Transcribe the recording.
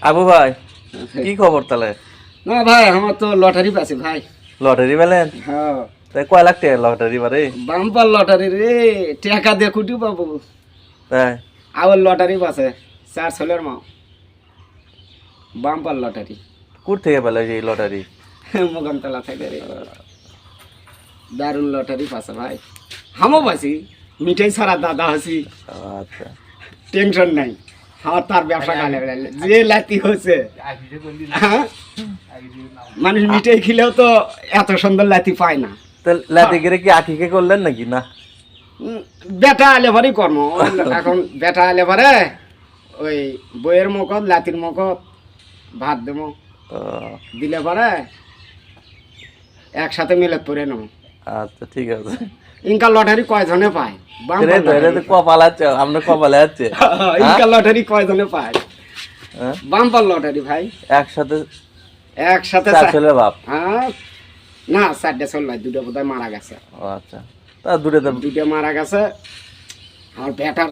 আবু ভাই কি খবর তাহলে? না ভাই আমার তো লটারি পাচ্ছে ভাই। লটারি পেলেন? হ্যাঁ তাই কয় লাখ টাকা লটারি বারে? বাম্পার লটারি রে, টাকা দিয়ে কুটি পাবো। তাই আবার লটারি পাচ্ছে 4 ছেলের মা, বাম্পার লটারি। কোথ থেকে পেলে এই লটারি? মগনতলা থেকে রে, দারুণ লটারি পাচ্ছে ভাই। হামও পাচ্ছি, মিঠাই ছাড়া দাদা হাসি, আচ্ছা টেনশন নাই। আমার তার ব্যবসা কালে যে লাতি হচ্ছে, হ্যাঁ? মানুষ মিঠাই খেলেও তো এত সুন্দর লাতি পায় না। তো লাতি গিরে কি আঠিকে করলেন নাকি না? বেটা আলে ভারই কর্ম এখন। বেটা আলে ভারে ওই বইয়ের মকত লাতির মকত ভাত দেবো, ও, দিলে পরে একসাথে মিলে পরে নেবো। আচ্ছা ঠিক আছে। ইনকা লটারি কয়জনে পায়? রে তো এটা তো কপাল আছে, আমরা কপালে আছে। ইনকা লটারি কয়জনে পায়? হ্যাঁ? বাম্পার লটারি ভাই। একসাথে একসাথে চার ছেলের বাপ। হ্যাঁ না, 4টে ছেলে নয়, 2টা বোধহয় মারা গেছে। ও আচ্ছা, তা দূরে তো দুটো মারা গেছে। আমার বেটার